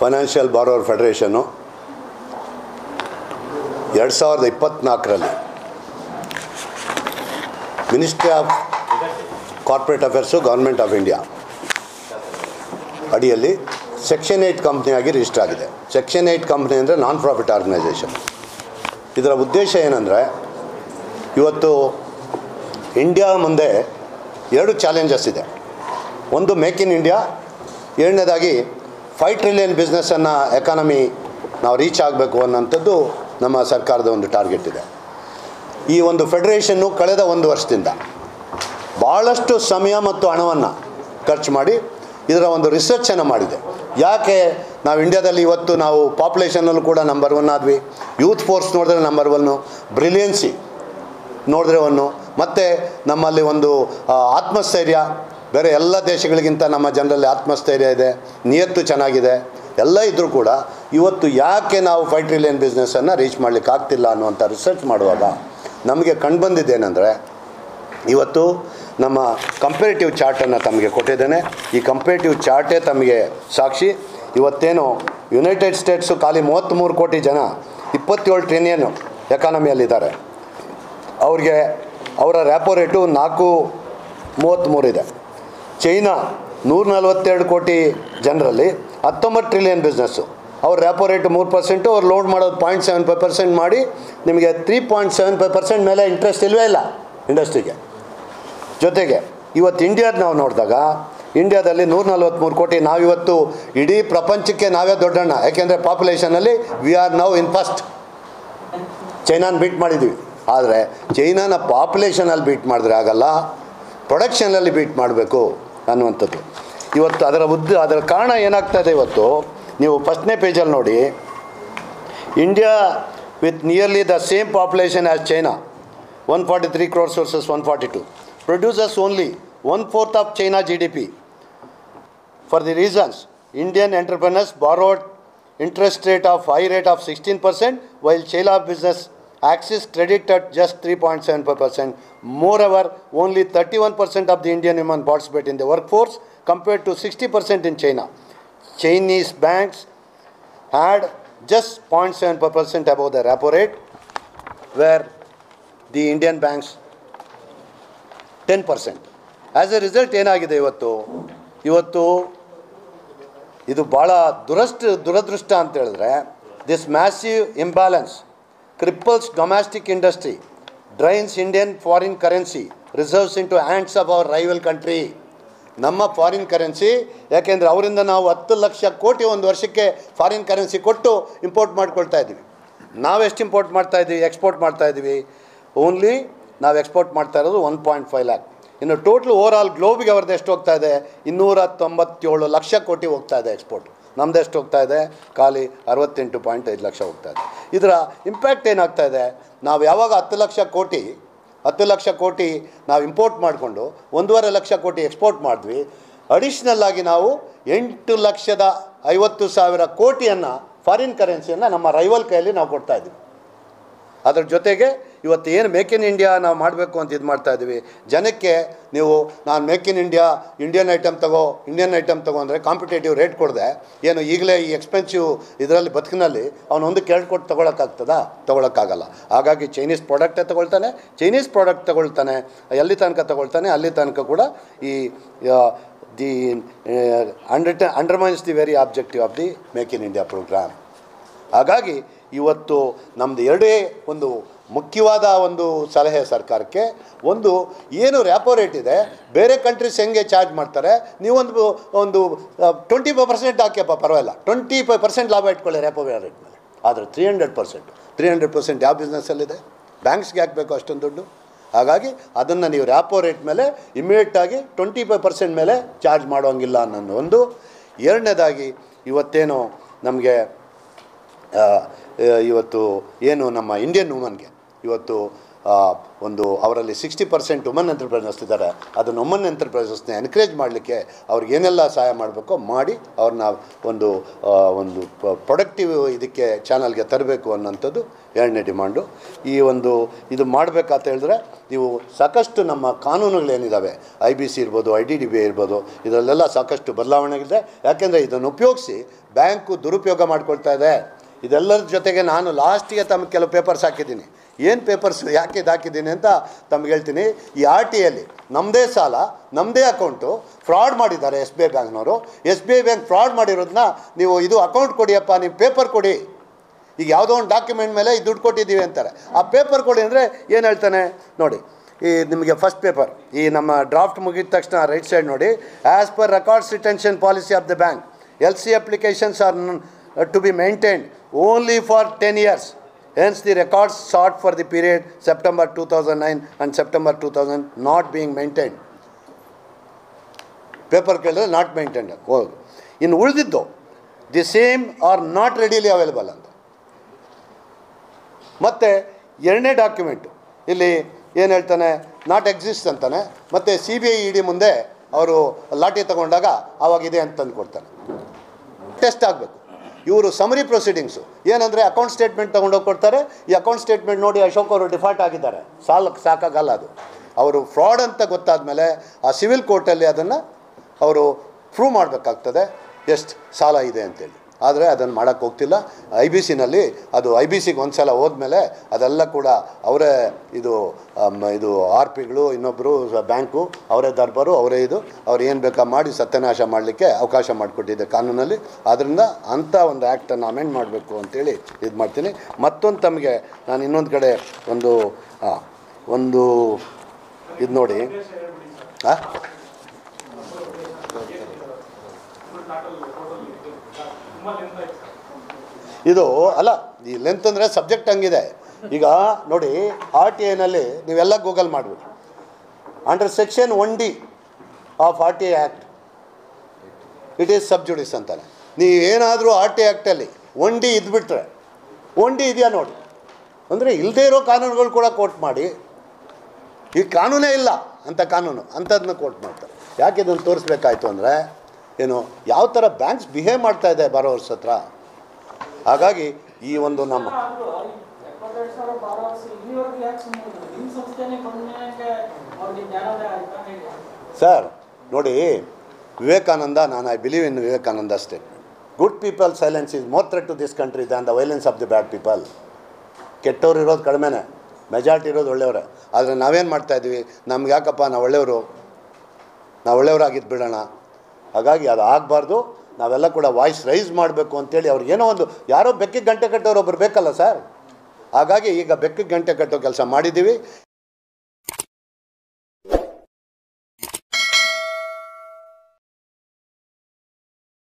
Financial borrower ಫೆಡರೇಷನ್ನು 2024ರಲ್ಲಿ ministry of corporate affairs government of India ಅಡಿಯಲ್ಲಿ ಸೆಕ್ಷನ್ 8 ಕಂಪ್ನಿಯಾಗಿ ರಿಜಿಸ್ಟರ್ ಆಗಿದೆ. ಸೆಕ್ಷನ್ 8 ಕಂಪ್ನಿ ಅಂದರೆ ನಾನ್ ಪ್ರಾಫಿಟ್ ಆರ್ಗನೈಸೇಷನ್. ಇದರ ಉದ್ದೇಶ ಏನಂದರೆ, ಇವತ್ತು ಇಂಡಿಯಾ ಮುಂದೆ 2 ಚಾಲೆಂಜಸ್ ಇದೆ. ಒಂದು ಮೇಕ್ ಇನ್ ಇಂಡಿಯಾ, ಎರಡನೇದಾಗಿ 5 ಟ್ರಿಲಿಯನ್ ಬಿಸ್ನೆಸ್ಸನ್ನು ಎಕಾನಮಿ ನಾವು ರೀಚ್ ಆಗಬೇಕು ಅನ್ನೋಂಥದ್ದು ನಮ್ಮ ಸರ್ಕಾರದ ಒಂದು ಟಾರ್ಗೆಟ್ ಇದೆ. ಈ ಒಂದು ಫೆಡರೇಷನ್ನು ಕಳೆದ 1 ವರ್ಷದಿಂದ ಭಾಳಷ್ಟು ಸಮಯ ಮತ್ತು ಹಣವನ್ನು ಖರ್ಚು ಮಾಡಿ ಇದರ ಒಂದು ರಿಸರ್ಚನ್ನು ಮಾಡಿದೆ. ಯಾಕೆ ನಾವು ಇಂಡಿಯಾದಲ್ಲಿ ಇವತ್ತು ನಾವು ಪಾಪ್ಯುಲೇಷನಲ್ಲೂ ಕೂಡ ನಂಬರ್ 1 ಆದ್ವಿ, ಯೂತ್ ಫೋರ್ಸ್ ನೋಡಿದ್ರೆ ನಂಬರ್ 1, ಬ್ರಿಲಿಯನ್ಸಿ ನೋಡಿದ್ರೆ 1, ಮತ್ತು ನಮ್ಮಲ್ಲಿ ಒಂದು ಆತ್ಮಸ್ಥೈರ್ಯ ಬೇರೆ ಎಲ್ಲ ದೇಶಗಳಿಗಿಂತ ನಮ್ಮ ಜನರಲ್ಲಿ ಆತ್ಮಸ್ಥೈರ್ಯ ಇದೆ, ನಿಯತ್ತು ಚೆನ್ನಾಗಿದೆ, ಎಲ್ಲ ಇದ್ದರೂ ಕೂಡ ಇವತ್ತು ಯಾಕೆ ನಾವು 5 ಟ್ರಿಲಿಯನ್ ಬಿಸ್ನೆಸ್ಸನ್ನು ರೀಚ್ ಮಾಡಲಿಕ್ಕೆ ಆಗ್ತಿಲ್ಲ ಅನ್ನುವಂಥ ರಿಸರ್ಚ್ ಮಾಡುವಾಗ ನಮಗೆ ಕಂಡುಬಂದಿದ್ದೇನೆಂದರೆ, ಇವತ್ತು ನಮ್ಮ ಕಂಪೇರಿಟಿವ್ ಚಾರ್ಟನ್ನು ತಮಗೆ ಕೊಟ್ಟಿದ್ದೇನೆ. ಈ ಕಂಪೇರಿಟಿವ್ ಚಾರ್ಟೇ ತಮಗೆ ಸಾಕ್ಷಿ. ಇವತ್ತೇನು ಯುನೈಟೆಡ್ ಸ್ಟೇಟ್ಸು ಖಾಲಿ 33 ಕೋಟಿ ಜನ 27 ಟ್ರಿಲಿಯನ್ ಎಕಾನಮಿಯಲ್ಲಿದ್ದಾರೆ. ಅವ್ರಿಗೆ ಅವರ ರ್ಯಾಪೋ ರೇಟು 4.33 ಇದೆ. ಚೈನಾ 142 ಕೋಟಿ ಜನರಲ್ಲಿ 19 ಟ್ರಿಲಿಯನ್ ಬಿಸ್ನೆಸ್ಸು, ಅವ್ರ ರ್ಯಾಪೋ ರೇಟು 3%, ಅವ್ರು ಲೋಡ್ ಮಾಡೋದು 0.75% ಮಾಡಿ ನಿಮಗೆ 3.75% ಮೇಲೆ ಇಂಟ್ರೆಸ್ಟ್ ಇಲ್ಲವೇ ಇಲ್ಲ ಇಂಡಸ್ಟ್ರಿಗೆ. ಜೊತೆಗೆ ಇವತ್ತು ಇಂಡಿಯಾದ ನಾವು ನೋಡಿದಾಗ ಇಂಡಿಯಾದಲ್ಲಿ 143 ಕೋಟಿ, ನಾವಿವತ್ತು ಇಡೀ ಪ್ರಪಂಚಕ್ಕೆ ನಾವೇ ದೊಡ್ಡಣ್ಣ. ಯಾಕೆಂದರೆ ಪಾಪ್ಯುಲೇಷನಲ್ಲಿ we are now in first. ಚೈನಾನ ಬೀಟ್ ಮಾಡಿದ್ದೀವಿ. ಆದರೆ ಚೈನಾನ ಪಾಪ್ಯುಲೇಷನಲ್ಲಿ ಬೀಟ್ ಮಾಡಿದ್ರೆ ಆಗಲ್ಲ, ಪ್ರೊಡಕ್ಷನಲ್ಲಿ ಬೀಟ್ ಮಾಡಬೇಕು ಅನ್ನುವಂಥದ್ದು. ಇವತ್ತು ಅದರ ಕಾರಣ ಏನಾಗ್ತಾಯಿದೆ, ಇವತ್ತು ನೀವು ಫಸ್ಟ್ನೇ ಪೇಜಲ್ಲಿ ನೋಡಿ, India with nearly the same population as China 143 crores versus 142 produces only 1/4 of China GDP. For the reasons, Indian entrepreneurs borrowed interest rate of high rate of 16%, while China business access credit at just 3.75%. Moreover, only 31% of the Indian women participate in the workforce compared to 60% in China. Chinese banks had just 0.75% above the repo rate, where the Indian banks 10%. As A result ಏನಾಗಿದೆ, ಇವತ್ತು ಇದು ಭಾಳ ದುರದೃಷ್ಟ ಅಂತ ಹೇಳಿದ್ರೆ, this massive imbalance cripples domestic industry, drains Indian foreign currency reserves into hands of our rival country. ನಮ್ಮ foreign currency, ಯಾಕೆಂದರೆ ಅವರಿಂದ ನಾವು 10 ಲಕ್ಷ ಕೋಟಿ ಒಂದು ವರ್ಷಕ್ಕೆ ಫಾರಿನ್ ಕರೆನ್ಸಿ ಕೊಟ್ಟು ಇಂಪೋರ್ಟ್ ಮಾಡ್ಕೊಳ್ತಾ ಇದ್ದೀವಿ. ನಾವೆಷ್ಟು ಇಂಪೋರ್ಟ್ ಮಾಡ್ತಾಯಿದ್ದೀವಿ, ಎಕ್ಸ್ಪೋರ್ಟ್ ಮಾಡ್ತಾಯಿದ್ದೀವಿ? ಓನ್ಲಿ ನಾವು ಎಕ್ಸ್ಪೋರ್ಟ್ ಮಾಡ್ತಾ ಇರೋದು 1.5 lakh. ಇನ್ನು ಟೋಟ್ಲ್ ಓವರಾಲ್ ಗ್ಲೋಬಿಗೆ ಅವ್ರದ್ದು ಎಷ್ಟು ಹೋಗ್ತಾ ಇದೆ, 297 ಲಕ್ಷ ಕೋಟಿ ಹೋಗ್ತಾ ಇದೆ ಎಕ್ಸ್ಪೋರ್ಟ್. ನಮ್ಮದು ಎಷ್ಟು ಹೋಗ್ತಾ ಇದೆ, ಖಾಲಿ 68.5 ಲಕ್ಷ ಹೋಗ್ತಾ ಇದೆ. ಇದರ ಇಂಪ್ಯಾಕ್ಟ್ ಏನಾಗ್ತಾ ಇದೆ, ನಾವು ಯಾವಾಗ 10 ಲಕ್ಷ ಕೋಟಿ ನಾವು ಇಂಪೋರ್ಟ್ ಮಾಡಿಕೊಂಡು 1.5 ಲಕ್ಷ ಕೋಟಿ ಎಕ್ಸ್ಪೋರ್ಟ್ ಮಾಡಿದ್ವಿ, ಅಡಿಷ್ನಲ್ ಆಗಿ ನಾವು 8,50,000 ಕೋಟಿಯನ್ನು ಫಾರಿನ್ ಕರೆನ್ಸಿಯನ್ನು ನಮ್ಮ ರೈವಲ್ ಕೈಯಲ್ಲಿ ನಾವು ಕೊಡ್ತಾಯಿದ್ವಿ. ಅದರ ಜೊತೆಗೆ ಇವತ್ತು ಏನು ಮೇಕ್ ಇನ್ ಇಂಡಿಯಾ ನಾವು ಮಾಡಬೇಕು ಅಂತ ಇದು ಮಾಡ್ತಾಯಿದ್ದೀವಿ. ಜನಕ್ಕೆ ನೀವು ನಾನು make in India, Indian item ತಗೋ ಅಂದರೆ ಕಾಂಪಿಟೇಟಿವ್ ರೇಟ್ ಕೊಡದೆ, ಏನು ಈಗಲೇ ಈ ಎಕ್ಸ್ಪೆನ್ಸಿವ್ ಇದರಲ್ಲಿ ಬದುಕಿನಲ್ಲಿ ಅವನೊಂದು ಕೇಳ್ಕೊಟ್ಟು ತೊಗೊಳಕ್ಕಾಗಲ್ಲ. ಹಾಗಾಗಿ ಚೈನೀಸ್ ಪ್ರಾಡಕ್ಟೇ ತಗೊಳ್ತಾನೆ, ಎಲ್ಲಿ ತನಕ ತಗೊಳ್ತಾನೆ ಅಲ್ಲಿ ತನಕ ಕೂಡ ಈ the undermines the very objective of the make in India program. ಹಾಗಾಗಿ ಇವತ್ತು ನಮ್ಮದು ಎರಡೇ ಒಂದು ಮುಖ್ಯವಾದ ಒಂದು ಸಲಹೆ ಸರ್ಕಾರಕ್ಕೆ. ಒಂದು, ಏನು ರ್ಯಾಪೋ ರೇಟ್ ಇದೆ, ಬೇರೆ ಕಂಟ್ರೀಸ್ ಹೆಂಗೆ ಚಾರ್ಜ್ ಮಾಡ್ತಾರೆ, ನೀವೊಂದು 25% ಹಾಕ್ಯಪ್ಪ ಪರವಾಗಿಲ್ಲ, 25% ಲಾಭ ಇಟ್ಕೊಳ್ಳಿ ರ್ಯಾಪೋ ರೇಟ್ ಮೇಲೆ. ಆದರೆ 300% ಯಾವ ಬಿಸ್ನೆಸ್ಸಲ್ಲಿದೆ? ಬ್ಯಾಂಕ್ಸ್ಗೆ ಹಾಕಬೇಕು ಅಷ್ಟೊಂದು ದುಡ್ಡು. ಹಾಗಾಗಿ ಅದನ್ನು ನೀವು ರ್ಯಾಪೋ ರೇಟ್ ಮೇಲೆ ಇಮಿಡಿಯೇಟಾಗಿ 25% ಮೇಲೆ ಚಾರ್ಜ್ ಮಾಡೋಂಗಿಲ್ಲ ಅನ್ನೋದು ಒಂದು. ಎರಡನೇದಾಗಿ ಇವತ್ತೇನು ನಮಗೆ ಇವತ್ತು ಏನು ನಮ್ಮ ಇಂಡಿಯನ್ ವುಮನ್ಗೆ ಇವತ್ತು ಒಂದು ಅವರಲ್ಲಿ 60% ವುಮನ್ ಎಂಟರ್ಪ್ರೈನರ್ಸ್ ಇದ್ದಾರೆ. ಅದನ್ನು ವುಮನ್ ಎಂಟರ್ಪ್ರೈಸಸ್ನ ಎನ್ಕರೇಜ್ ಮಾಡಲಿಕ್ಕೆ ಅವ್ರಿಗೆ ಏನೆಲ್ಲ ಸಹಾಯ ಮಾಡಬೇಕೋ ಮಾಡಿ ಅವ್ರನ್ನ ಒಂದು ಪ್ರೊಡಕ್ಟಿವ್ ಇದಕ್ಕೆ ಚಾನಲ್ಗೆ ತರಬೇಕು ಅನ್ನೋಂಥದ್ದು ಎರಡನೇ ಡಿಮಾಂಡು. ಇದು ಮಾಡಬೇಕಂತ ಹೇಳಿದ್ರೆ ನೀವು ಸಾಕಷ್ಟು ನಮ್ಮ ಕಾನೂನುಗಳೇನಿದ್ದಾವೆ, IBC ಇರ್ಬೋದು, IDDBI ಇರ್ಬೋದು, ಇದರಲ್ಲೆಲ್ಲ ಸಾಕಷ್ಟು ಬದಲಾವಣೆಗಳಿದೆ. ಯಾಕೆಂದರೆ ಇದನ್ನು ಉಪಯೋಗಿಸಿ ಬ್ಯಾಂಕು ದುರುಪಯೋಗ ಮಾಡ್ಕೊಳ್ತಾ ಇದೆ. ಇದೆಲ್ಲರ ಜೊತೆಗೆ ನಾನು ಲಾಸ್ಟಿಗೆ ತಮಗೆ ಕೆಲವು ಪೇಪರ್ಸ್ ಹಾಕಿದ್ದೀನಿ. ಏನು ಪೇಪರ್ಸ್ ಯಾಕೆ ಇದು ಹಾಕಿದ್ದೀನಿ ಅಂತ ತಮ್ಗೆ ಹೇಳ್ತೀನಿ. ಈ RTಯಲ್ಲಿ ನಮ್ಮದೇ ಸಾಲ, ನಮ್ಮದೇ ಅಕೌಂಟು ಫ್ರಾಡ್ ಮಾಡಿದ್ದಾರೆ SBI ಬ್ಯಾಂಕ್ನವರು. SBI ಬ್ಯಾಂಕ್ ಫ್ರಾಡ್ ಮಾಡಿರೋದನ್ನ ನೀವು ಇದು ಅಕೌಂಟ್ ಕೊಡಿಯಪ್ಪ, ನೀವು ಪೇಪರ್ ಕೊಡಿ, ಈಗ ಯಾವುದೋ ಒಂದು ಡಾಕ್ಯುಮೆಂಟ್ ಮೇಲೆ ಈ ದುಡ್ಡು ಕೊಟ್ಟಿದ್ದೀವಿ ಅಂತಾರೆ. ಆ ಪೇಪರ್ ಕೊಡಿ ಅಂದರೆ ಏನು ಹೇಳ್ತಾನೆ ನೋಡಿ. ಈ ನಿಮಗೆ ಫಸ್ಟ್ ಪೇಪರ್, ಈ ನಮ್ಮ ಡ್ರಾಫ್ಟ್ ಮುಗಿದ ತಕ್ಷಣ ರೈಟ್ ಸೈಡ್ ನೋಡಿ, as per records retention policy of the bank, LC applications are to be maintained only for 10 years. Hence the records sought for the period September 2009 and September 2000 not being maintained. Paper ಕೇಳಿದ್ರೆ not maintained. ಹೋಗಿ ಇನ್ನು ಉಳಿದಿದ್ದು the same are not readily available ಅಂತ. ಮತ್ತು ಎರಡನೇ document ಇಲ್ಲಿ ಏನು ಹೇಳ್ತಾನೆ, ನಾಟ್ ಎಕ್ಸಿಸ್ಟ್ ಅಂತಾನೆ. ಮತ್ತು CBI ED ಮುಂದೆ ಅವರು ಲಾಠಿ ತಗೊಂಡಾಗ ಆವಾಗಿದೆ ಅಂತ ತಂದು ಕೊಡ್ತಾನೆ. ಟೆಸ್ಟ್ ಆಗಬೇಕು. ಇವರು ಸಮರಿ ಪ್ರೊಸೀಡಿಂಗ್ಸು ಏನಂದರೆ ಅಕೌಂಟ್ ಸ್ಟೇಟ್ಮೆಂಟ್ ತೊಗೊಂಡೋಗಿ ಕೊಡ್ತಾರೆ. ಈ ಅಕೌಂಟ್ ಸ್ಟೇಟ್ಮೆಂಟ್ ನೋಡಿ ಅಶೋಕ್ ಅವರು ಡಿಫಾಲ್ಟ್ ಆಗಿದ್ದಾರೆ, ಸಾಕಾಗಲ್ಲ. ಅದು ಅವರು ಫ್ರಾಡ್ ಅಂತ ಗೊತ್ತಾದ ಮೇಲೆ ಆ ಸಿವಿಲ್ ಕೋರ್ಟಲ್ಲಿ ಅದನ್ನು ಅವರು ಪ್ರೂವ್ ಮಾಡಬೇಕಾಗ್ತದೆ ಎಷ್ಟು ಸಾಲ ಇದೆ ಅಂತೇಳಿ. ಆದರೆ ಅದನ್ನು ಮಾಡೋಕ್ಕೆ ಹೋಗ್ತಿಲ್ಲ. IBCನಲ್ಲಿ ಅದು IBCಗೆ ಒಂದು ಸಲ ಹೋದ್ಮೇಲೆ ಅದೆಲ್ಲ ಕೂಡ ಅವರೇ ಇದು RPಗಳು, ಇನ್ನೊಬ್ಬರು ಬ್ಯಾಂಕು, ಅವರೇ ದರ್ಬಾರು, ಅವರೇ ಅವ್ರು ಏನು ಬೇಕಾ ಮಾಡಿ ಸತ್ಯನಾಶ ಮಾಡಲಿಕ್ಕೆ ಅವಕಾಶ ಮಾಡಿಕೊಟ್ಟಿದೆ ಕಾನೂನಲ್ಲಿ. ಆದ್ದರಿಂದ ಅಂಥ ಒಂದು ಆ್ಯಕ್ಟನ್ನು ಅಮೆಂಡ್ ಮಾಡಬೇಕು ಅಂತೇಳಿ ಇದು ಮಾಡ್ತೀನಿ. ಮತ್ತೊಂದು ತಮಗೆ ನಾನು ಇನ್ನೊಂದು ಕಡೆ ಒಂದು ಇದು ನೋಡಿ, ಇದು ಅಲ್ಲ, ಈ ಲೆಂತ್ ಅಂದರೆ ಸಬ್ಜೆಕ್ಟ್ ಹಂಗಿದೆ. ಈಗ ನೋಡಿ, RTIನಲ್ಲಿ ನೀವೆಲ್ಲ ಗೂಗಲ್ ಮಾಡಿಬಿಡಿ. Under section 1D of RTI act it is sub judice ಅಂತಾನೆ. ನೀವು ಏನಾದರೂ RTI ಆ್ಯಕ್ಟಲ್ಲಿ 1D ಇದ್ಬಿಟ್ರೆ, 1D ಇದೆಯಾ ನೋಡಿ, ಅಂದರೆ ಇಲ್ಲದೇ ಇರೋ ಕಾನೂನುಗಳು ಕೂಡ ಕೋರ್ಟ್ ಮಾಡಿ, ಈ ಕಾನೂನೇ ಇಲ್ಲ ಅಂತ ಕಾನೂನು ಅಂಥದ್ದನ್ನ ಕೋರ್ಟ್ ಮಾಡ್ತಾರೆ. ಯಾಕೆ ಇದನ್ನು ತೋರಿಸ್ಬೇಕಾಯ್ತು ಅಂದರೆ ಏನು, ಯಾವ ಥರ ಬ್ಯಾಂಕ್ಸ್ ಬಿಹೇವ್ ಮಾಡ್ತಾ ಇದೆ ಬಾರೋವರ್ಸ್ ಹತ್ರ. ಹಾಗಾಗಿ ಈ ಒಂದು ನಮ್ಮ ಸರ್ ನೋಡಿ, Vivekananda, I believe in Vivekananda statement, good people silence is more threat to this country than the violence of the bad people. ಕೆಟ್ಟವ್ರು ಇರೋದು ಕಡಿಮೆನೇ, ಮೆಜಾರಿಟಿ ಇರೋದು ಒಳ್ಳೆಯವರೇ. ಆದರೆ ನಾವೇನು ಮಾಡ್ತಾಯಿದ್ವಿ, ನಮ್ಗೆ ಯಾಕಪ್ಪ ನಾವು ಒಳ್ಳೆಯವರಾಗಿದ್ದು ಬಿಡೋಣ. ಹಾಗಾಗಿ ಅದು ಆಗಬಾರ್ದು. ನಾವೆಲ್ಲ ಕೂಡ ವಾಯ್ಸ್ ರೈಸ್ ಮಾಡಬೇಕು ಅಂತೇಳಿ ಅವ್ರಿಗೇನೋ ಒಂದು ಯಾರೋ ಬೆಕ್ಕಿಗೆ ಗಂಟೆ ಕಟ್ಟೋರು ಒಬ್ಬರು ಬೇಕಲ್ಲ ಸರ್. ಹಾಗಾಗಿ ಈಗ ಬೆಕ್ಕಿಗೆ ಗಂಟೆ ಕಟ್ಟೋ ಕೆಲಸ ಮಾಡಿದ್ದೀವಿ.